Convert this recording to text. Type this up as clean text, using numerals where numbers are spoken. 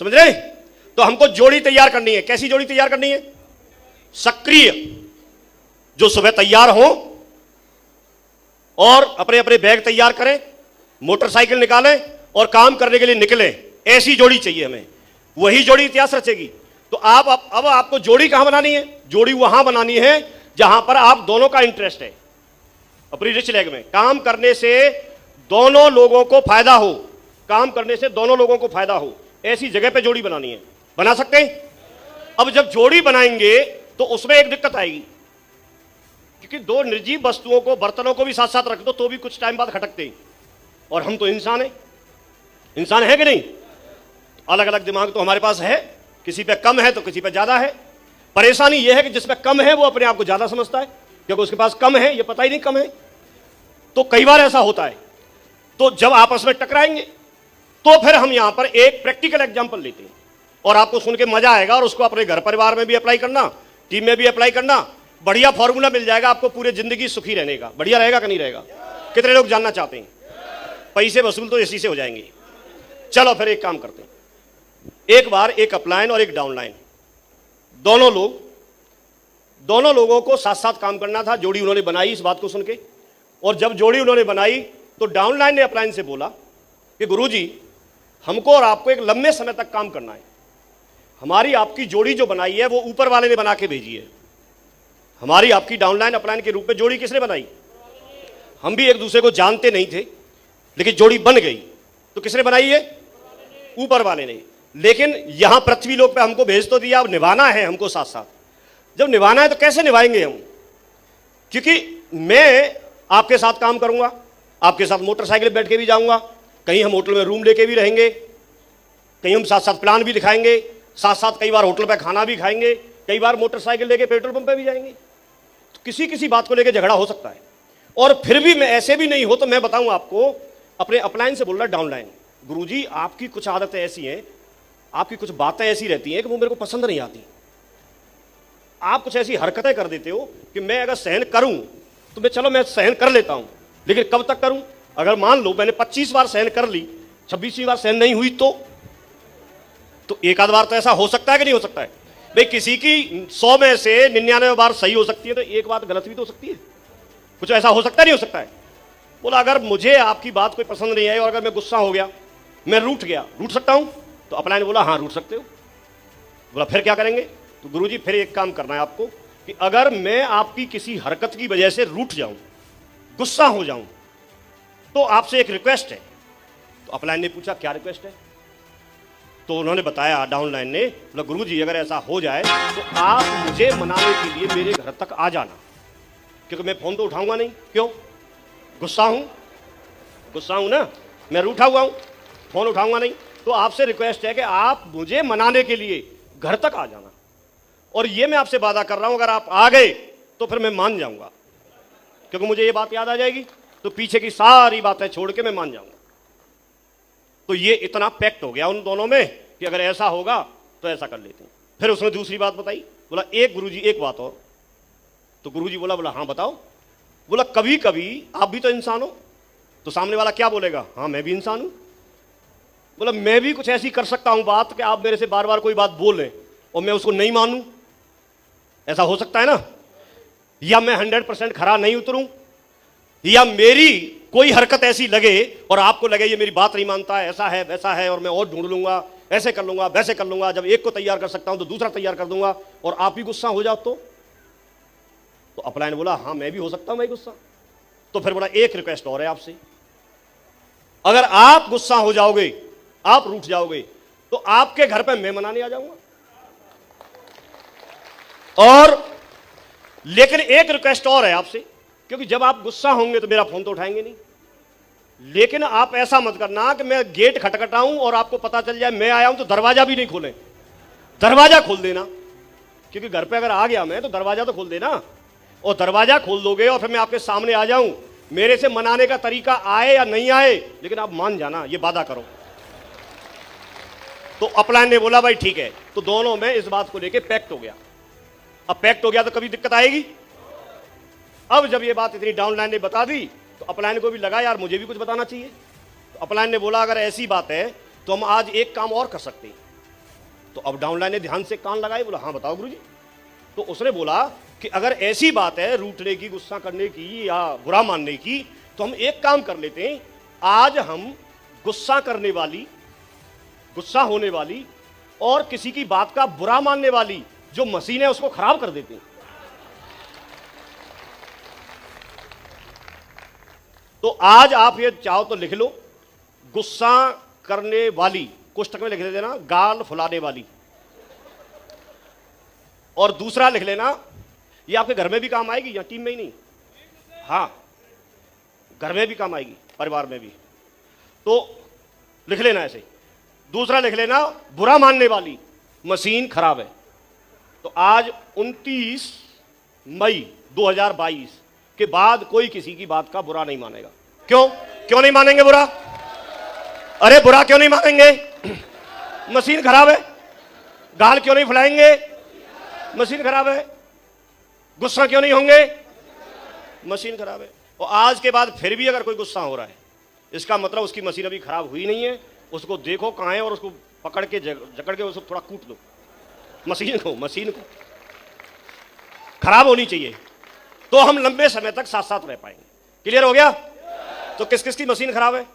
समझ रहे? तो हमको जोड़ी तैयार करनी है। कैसी जोड़ी तैयार करनी है? सक्रिय, जो सुबह तैयार हो और अपने अपने बैग तैयार करें, मोटरसाइकिल निकालें और काम करने के लिए निकलें। ऐसी जोड़ी चाहिए हमें, वही जोड़ी इतिहास रचेगी। तो अब आपको जोड़ी कहां बनानी है? जोड़ी वहां बनानी है जहां पर आप दोनों का इंटरेस्ट है। अपनी रिच लैग में काम करने से दोनों लोगों को फायदा हो, काम करने से दोनों लोगों को फायदा हो, ऐसी जगह पे जोड़ी बनानी है। बना सकते हैं? अब जब जोड़ी बनाएंगे तो उसमें एक दिक्कत आएगी, क्योंकि दो निर्जीव वस्तुओं को, बर्तनों को भी साथ साथ रख दो तो भी कुछ टाइम बाद खटकते ही, और हम तो इंसान हैं। इंसान है कि नहीं? अलग अलग दिमाग तो हमारे पास है, किसी पे कम है तो किसी पे ज्यादा है। परेशानी यह है कि जिसपे कम है वो अपने आप को ज्यादा समझता है, क्योंकि उसके पास कम है, ये पता ही नहीं कम है। तो कई बार ऐसा होता है। तो जब आपस में टकराएंगे तो फिर हम यहां पर एक प्रैक्टिकल एग्जांपल लेते हैं, और आपको सुन के मजा आएगा, और उसको अपने घर परिवार में भी अप्लाई करना, टीम में भी अप्लाई करना। बढ़िया फॉर्मूला मिल जाएगा आपको पूरे जिंदगी सुखी रहने का। बढ़िया रहेगा कि नहीं रहेगा? कितने लोग जानना चाहते हैं? पैसे वसूल तो इसी से हो जाएंगे। चलो फिर एक काम करते हैं। एक बार एक अपलाइन और एक डाउनलाइन, दोनों लोगों को साथ साथ काम करना था। जोड़ी उन्होंने बनाई इस बात को सुन के, और जब जोड़ी उन्होंने बनाई तो डाउनलाइन ने अपलाइन से बोला कि गुरुजी, हमको और आपको एक लंबे समय तक काम करना है। हमारी आपकी जोड़ी जो बनाई है वो ऊपर वाले ने बना के भेजी है। हमारी आपकी डाउनलाइन अपलाइन के रूप में जोड़ी किसने बनाई? हम भी एक दूसरे को जानते नहीं थे, लेकिन जोड़ी बन गई। तो किसने बनाई है? ऊपर वाले ने। लेकिन यहां पृथ्वी लोक पे हमको भेज तो दिया, अब निभाना है हमको साथ साथ। जब निभाना है तो कैसे निभाएंगे हम? क्योंकि मैं आपके साथ काम करूंगा, आपके साथ मोटरसाइकिल बैठ के भी जाऊंगा, कहीं हम होटल में रूम लेके भी रहेंगे, कहीं हम साथ साथ प्लान भी दिखाएंगे, साथ साथ कई बार होटल पे खाना भी खाएंगे, कई बार मोटरसाइकिल लेके पेट्रोल पंप पे भी जाएंगे। तो किसी किसी बात को लेके झगड़ा हो सकता है। और फिर भी मैं ऐसे भी नहीं हो तो मैं बताऊं आपको, अपने अपलाइन से बोल रहा डाउनलाइन, गुरुजी आपकी कुछ आदतें ऐसी हैं, आपकी कुछ बातें ऐसी रहती हैं कि वो मेरे को पसंद नहीं आती। आप कुछ ऐसी हरकतें कर देते हो कि मैं अगर सहन करूं तो मैं सहन कर लेता हूं, लेकिन कब तक करूं? अगर मान लो मैंने 25 बार सहन कर ली, 26वीं बार सहन नहीं हुई तो एक आध बार तो ऐसा हो सकता है कि नहीं हो सकता है? भाई किसी की 100 में से 99 बार सही हो सकती है, तो एक बात गलत भी तो हो सकती है। कुछ ऐसा हो सकता है, नहीं हो सकता है? बोला अगर मुझे आपकी बात कोई पसंद नहीं आई और अगर मैं गुस्सा हो गया, मैं रूठ गया, रूठ सकता हूं? तो अपलाइन ने बोला हाँ रूठ सकते हो। बोला फिर क्या करेंगे? तो गुरुजी फिर एक काम करना है आपको कि अगर मैं आपकी किसी हरकत की वजह से रूठ जाऊं, गुस्सा हो जाऊं, तो आपसे एक रिक्वेस्ट है। तो अपलाइन ने पूछा क्या रिक्वेस्ट है? तो उन्होंने बताया, डाउनलाइन ने, बोला गुरुजी अगर ऐसा हो जाए तो आप मुझे मनाने के लिए मेरे घर तक आ जाना, क्योंकि मैं फोन तो उठाऊंगा नहीं। क्यों? गुस्सा हूं ना, मैं रूठा हुआ हूं, फोन उठाऊंगा नहीं। तो आपसे रिक्वेस्ट है कि आप मुझे मनाने के लिए घर तक आ जाना, और ये मैं आपसे वादा कर रहा हूं अगर आप आ गए तो फिर मैं मान जाऊंगा, क्योंकि मुझे ये बात याद आ जाएगी तो पीछे की सारी बातें छोड़ के मैं मान जाऊंगा। तो ये इतना पैक्ट हो गया उन दोनों में कि अगर ऐसा होगा तो ऐसा कर लेते हैं। फिर उसने दूसरी बात बताई, बोला एक गुरुजी एक बात और। तो गुरुजी बोला हाँ बताओ। बोला कभी कभी आप भी तो इंसान हो। तो सामने वाला क्या बोलेगा? हाँ मैं भी इंसान हूं। बोला मैं भी कुछ ऐसी कर सकता हूं बात कि आप मेरे से बार बार कोई बात बोलें और मैं उसको नहीं मानूं। ऐसा हो सकता है ना? या मैं 100% खरा नहीं उतरूं, या मेरी कोई हरकत ऐसी लगे और आपको लगे ये मेरी बात नहीं मानता है, ऐसा है वैसा है, और मैं और ढूंढ लूंगा, ऐसे कर लूंगा वैसे कर लूंगा, जब एक को तैयार कर सकता हूं तो दूसरा तैयार कर दूंगा, और आप ही गुस्सा हो जाओ तो अपलाइन ने बोला हाँ मैं भी हो सकता हूं मैं गुस्सा। तो फिर बोला एक रिक्वेस्ट और है आपसे, अगर आप गुस्सा हो जाओगे, आप रूठ जाओगे, तो आपके घर पे मैं मनाने आ जाऊंगा। और लेकिन एक रिक्वेस्ट और है आपसे, क्योंकि जब आप गुस्सा होंगे तो मेरा फोन तो उठाएंगे नहीं, लेकिन आप ऐसा मत करना कि मैं गेट खटखटाऊं और आपको पता चल जाए मैं आया हूं तो दरवाजा भी नहीं खोलें। दरवाजा खोल देना, क्योंकि घर पे अगर आ गया मैं तो दरवाजा तो खोल देना, और दरवाजा खोल दोगे और फिर मैं आपके सामने आ जाऊं, मेरे से मनाने का तरीका आए या नहीं आए, लेकिन आप मान जाना, ये वादा करो। तो अपलाइन ने बोला भाई ठीक है। तो दोनों में इस बात को लेके पैक्ट हो गया। अब पैक्ट हो गया तो कभी दिक्कत आएगी? अब जब ये बात इतनी डाउनलाइन ने बता दी तो अपलाइन को भी लगा यार मुझे भी कुछ बताना चाहिए। तो अपलाइन ने बोला अगर ऐसी बात है तो हम आज एक काम और कर सकते हैं। तो अब डाउनलाइन ने ध्यान से कान लगाए, बोला हाँ बताओ गुरुजी। तो उसने बोला कि अगर ऐसी बात है रूठने की, गुस्सा करने की या बुरा मानने की, तो हम एक काम कर लेते हैं, आज हम गुस्सा करने वाली, गुस्सा होने वाली और किसी की बात का बुरा मानने वाली जो मशीन है उसको खराब कर देते हैं। तो आज आप ये चाहो तो लिख लो, गुस्सा करने वाली, कोष्टक में लिख देना गाल फुलाने वाली, और दूसरा लिख लेना, ये आपके घर में भी काम आएगी या टीम में ही नहीं, हाँ घर में भी काम आएगी, परिवार में भी। तो लिख लेना ऐसे। दूसरा लिख लेना बुरा मानने वाली मशीन खराब है। तो आज 29 मई 2022 के बाद कोई किसी की बात का बुरा नहीं मानेगा। क्यों नहीं मानेंगे बुरा? अरे बुरा क्यों नहीं मानेंगे? मशीन खराब है। गाल क्यों नहीं फुलाएंगे? मशीन खराब है। गुस्सा क्यों नहीं होंगे? मशीन खराब है। और आज के बाद फिर भी अगर कोई गुस्सा हो रहा है, इसका मतलब उसकी मशीन अभी खराब हुई नहीं है। उसको देखो कहाँ है और उसको पकड़ के जकड़ के उसको थोड़ा कूट दो। मशीन को खराब होनी चाहिए, तो हम लंबे समय तक साथ साथ रह पाएंगे। क्लियर हो गया? तो किस किस की मशीन खराब है?